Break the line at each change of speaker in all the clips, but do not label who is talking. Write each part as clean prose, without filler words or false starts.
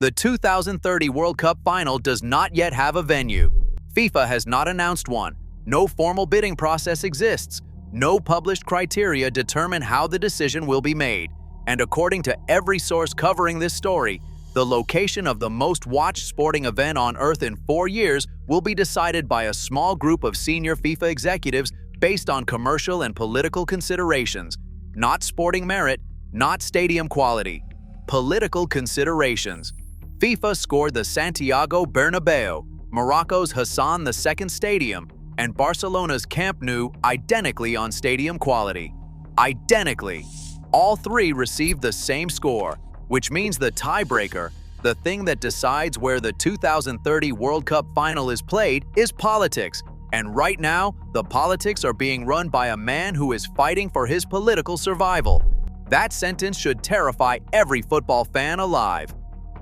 The 2030 World Cup final does not yet have a venue. FIFA has not announced one. No formal bidding process exists. No published criteria determine how the decision will be made. And according to every source covering this story, the location of the most watched sporting event on Earth in 4 years will be decided by a small group of senior FIFA executives based on commercial and political considerations. Not sporting merit, not stadium quality. Political considerations. FIFA scored the Santiago Bernabeu, Morocco's Hassan II Stadium, and Barcelona's Camp Nou identically on stadium quality. Identically. All three received the same score, which means the tiebreaker, the thing that decides where the 2030 World Cup final is played, is politics. And right now, the politics are being run by a man who is fighting for his political survival. That sentence should terrify every football fan alive.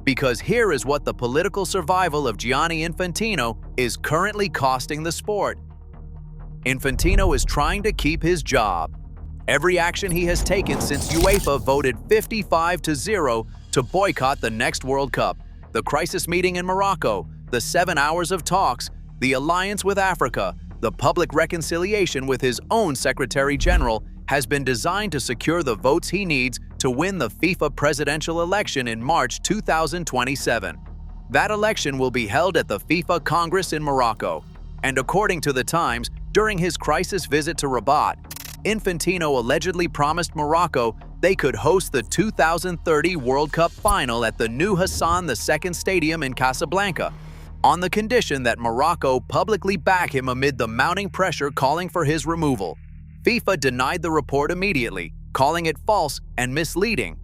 Because here is what the political survival of Gianni Infantino is currently costing the sport. Infantino is trying to keep his job. Every action he has taken since UEFA voted 55-0 to boycott the next World Cup, the crisis meeting in Morocco, the 7 hours of talks, the alliance with Africa, the public reconciliation with his own Secretary General, has been designed to secure the votes he needs to win the FIFA presidential election in March 2027. That election will be held at the FIFA Congress in Morocco. And according to The Times, during his crisis visit to Rabat, Infantino allegedly promised Morocco they could host the 2030 World Cup final at the new Hassan II Stadium in Casablanca, on the condition that Morocco publicly back him amid the mounting pressure calling for his removal. FIFA denied the report immediately, calling it false and misleading.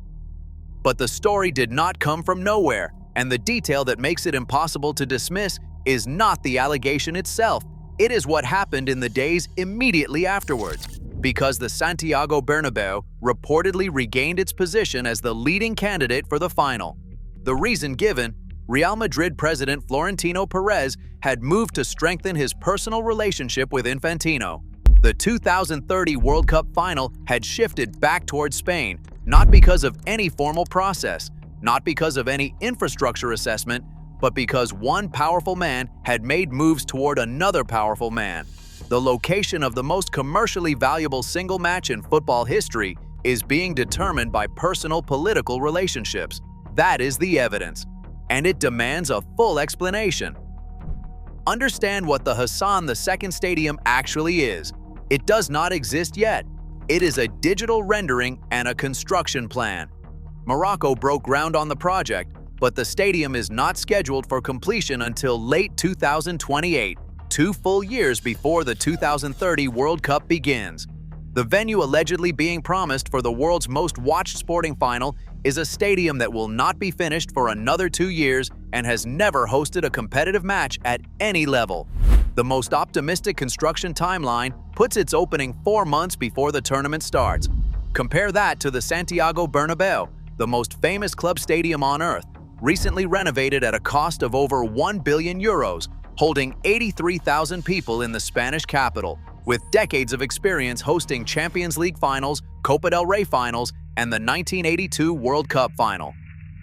But the story did not come from nowhere, and the detail that makes it impossible to dismiss is not the allegation itself. It is what happened in the days immediately afterwards, because the Santiago Bernabeu reportedly regained its position as the leading candidate for the final. The reason given: Real Madrid president Florentino Perez had moved to strengthen his personal relationship with Infantino. The 2030 World Cup final had shifted back towards Spain, not because of any formal process, not because of any infrastructure assessment, but because one powerful man had made moves toward another powerful man. The location of the most commercially valuable single match in football history is being determined by personal political relationships. That is the evidence, and it demands a full explanation. Understand what the Hassan II Stadium actually is. It does not exist yet. It is a digital rendering and a construction plan. Morocco broke ground on the project, but the stadium is not scheduled for completion until late 2028, 2 full years before the 2030 World Cup begins. The venue allegedly being promised for the world's most watched sporting final is a stadium that will not be finished for another 2 years and has never hosted a competitive match at any level. The most optimistic construction timeline puts its opening 4 months before the tournament starts. Compare that to the Santiago Bernabeu, the most famous club stadium on Earth, recently renovated at a cost of over €1 billion, holding 83,000 people in the Spanish capital, with decades of experience hosting Champions League finals, Copa del Rey finals, and the 1982 World Cup final.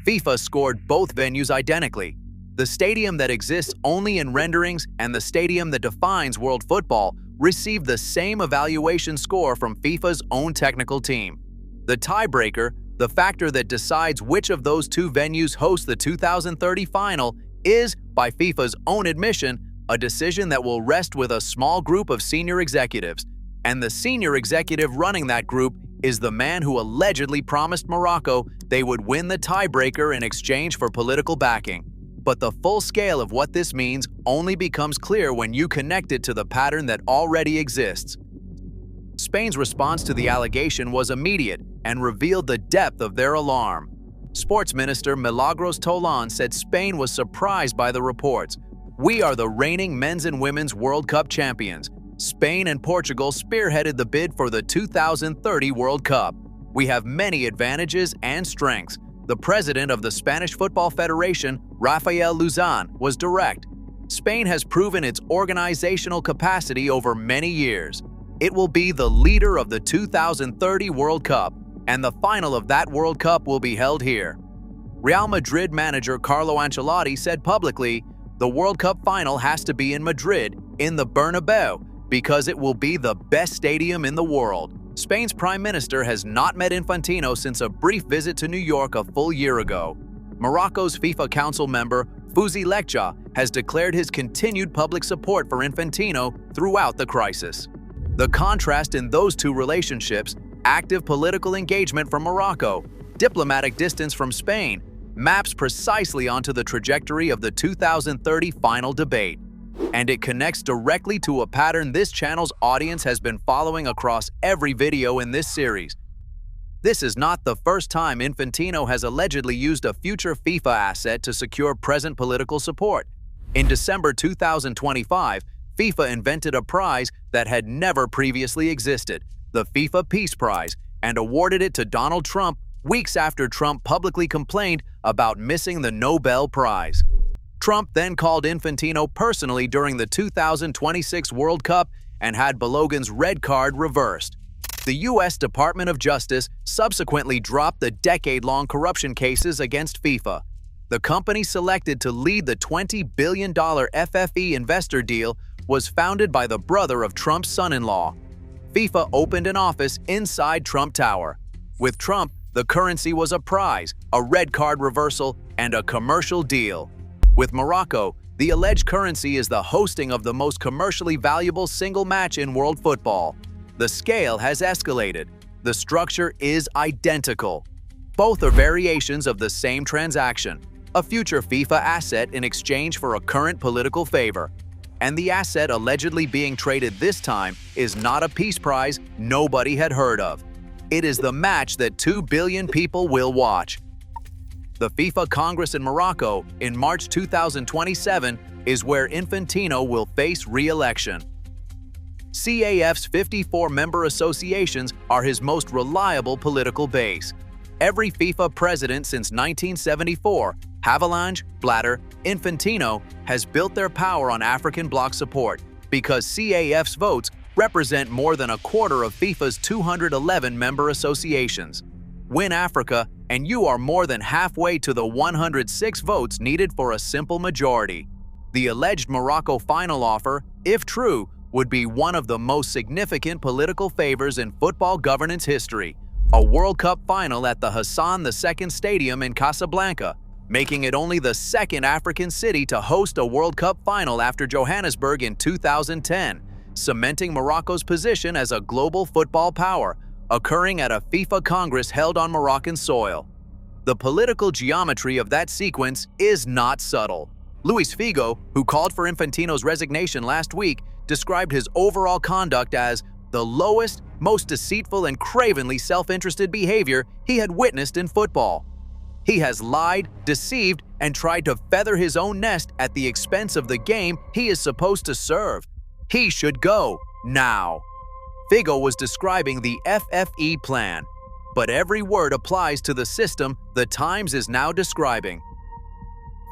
FIFA scored both venues identically. The stadium that exists only in renderings and the stadium that defines world football received the same evaluation score from FIFA's own technical team. The tiebreaker, the factor that decides which of those two venues host the 2030 final, is, by FIFA's own admission, a decision that will rest with a small group of senior executives. And the senior executive running that group is the man who allegedly promised Morocco they would win the tiebreaker in exchange for political backing. But the full scale of what this means only becomes clear when you connect it to the pattern that already exists. Spain's response to the allegation was immediate and revealed the depth of their alarm. Sports Minister Milagros Tolan said Spain was surprised by the reports. "We are the reigning men's and women's World Cup champions. Spain and Portugal spearheaded the bid for the 2030 World Cup. We have many advantages and strengths." The president of the Spanish Football Federation, Rafael Luzan, was direct. Spain has proven its organizational capacity over many years. It will be the leader of the 2030 World Cup, and the final of that World Cup will be held here. Real Madrid manager Carlo Ancelotti said publicly, "The World Cup final has to be in Madrid, in the Bernabeu, because it will be the best stadium in the world." Spain's prime minister has not met Infantino since a brief visit to New York a full year ago. Morocco's FIFA Council member Fouzi Lekja has declared his continued public support for Infantino throughout the crisis. The contrast in those two relationships, active political engagement from Morocco, diplomatic distance from Spain, maps precisely onto the trajectory of the 2030 final debate. And it connects directly to a pattern this channel's audience has been following across every video in this series. This is not the first time Infantino has allegedly used a future FIFA asset to secure present political support. In December 2025, FIFA invented a prize that had never previously existed, the FIFA Peace Prize, and awarded it to Donald Trump weeks after Trump publicly complained about missing the Nobel Prize. Trump then called Infantino personally during the 2026 World Cup and had Balogun's red card reversed. The U.S. Department of Justice subsequently dropped the decade-long corruption cases against FIFA. The company selected to lead the $20 billion FFE investor deal was founded by the brother of Trump's son-in-law. FIFA opened an office inside Trump Tower. With Trump, the currency was a prize, a red card reversal, and a commercial deal. With Morocco, the alleged currency is the hosting of the most commercially valuable single match in world football. The scale has escalated. The structure is identical. Both are variations of the same transaction, a future FIFA asset in exchange for a current political favor. And the asset allegedly being traded this time is not a peace prize nobody had heard of. It is the match that 2 billion people will watch. The FIFA Congress in Morocco in March 2027 is where Infantino will face re-election. CAF's 54 member associations are his most reliable political base. Every FIFA president since 1974, Havelange, Blatter, Infantino, has built their power on African bloc support because CAF's votes represent more than a quarter of FIFA's 211 member associations. Win Africa, and you are more than halfway to the 106 votes needed for a simple majority. The alleged Morocco final offer, if true, would be one of the most significant political favors in football governance history, a World Cup final at the Hassan II Stadium in Casablanca, making it only the second African city to host a World Cup final after Johannesburg in 2010, cementing Morocco's position as a global football power, occurring at a FIFA Congress held on Moroccan soil. The political geometry of that sequence is not subtle. Luis Figo, who called for Infantino's resignation last week, described his overall conduct as the lowest, most deceitful and cravenly self-interested behavior he had witnessed in football. He has lied, deceived, and tried to feather his own nest at the expense of the game he is supposed to serve. He should go, now. Figo was describing the FFE plan, but every word applies to the system the Times is now describing.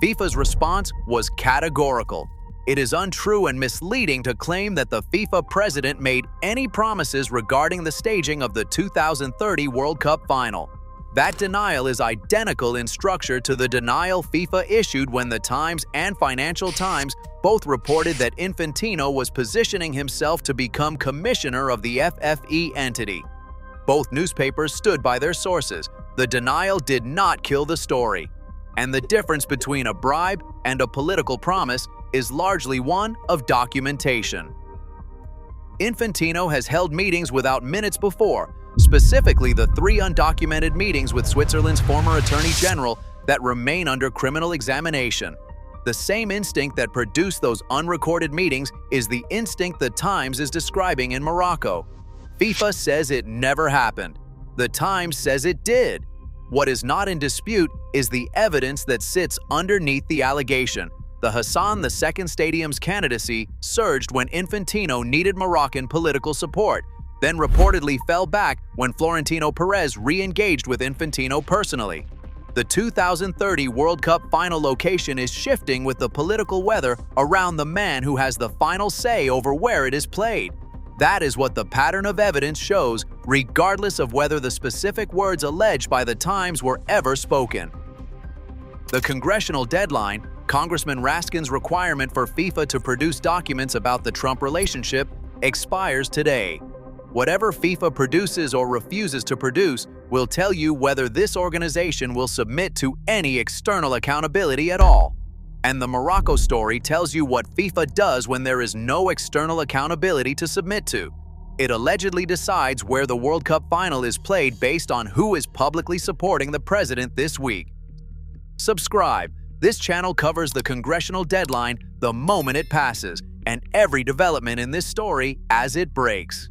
FIFA's response was categorical. It is untrue and misleading to claim that the FIFA president made any promises regarding the staging of the 2030 World Cup final. That denial is identical in structure to the denial FIFA issued when the Times and Financial Times both reported that Infantino was positioning himself to become commissioner of the FFE entity. Both newspapers stood by their sources. The denial did not kill the story. And the difference between a bribe and a political promise is largely one of documentation. Infantino has held meetings without minutes before, specifically the 3 undocumented meetings with Switzerland's former Attorney General that remain under criminal examination. The same instinct that produced those unrecorded meetings is the instinct the Times is describing in Morocco. FIFA says it never happened. The Times says it did. What is not in dispute is the evidence that sits underneath the allegation. The Hassan II Stadium's candidacy surged when Infantino needed Moroccan political support, then reportedly fell back when Florentino Perez re-engaged with Infantino personally. The 2030 World Cup final location is shifting with the political weather around the man who has the final say over where it is played. That is what the pattern of evidence shows, regardless of whether the specific words alleged by the Times were ever spoken. The congressional deadline, Congressman Raskin's requirement for FIFA to produce documents about the Trump relationship, expires today. Whatever FIFA produces or refuses to produce will tell you whether this organization will submit to any external accountability at all. And the Morocco story tells you what FIFA does when there is no external accountability to submit to. It allegedly decides where the World Cup final is played based on who is publicly supporting the president this week. Subscribe. This channel covers the congressional deadline the moment it passes and every development in this story as it breaks.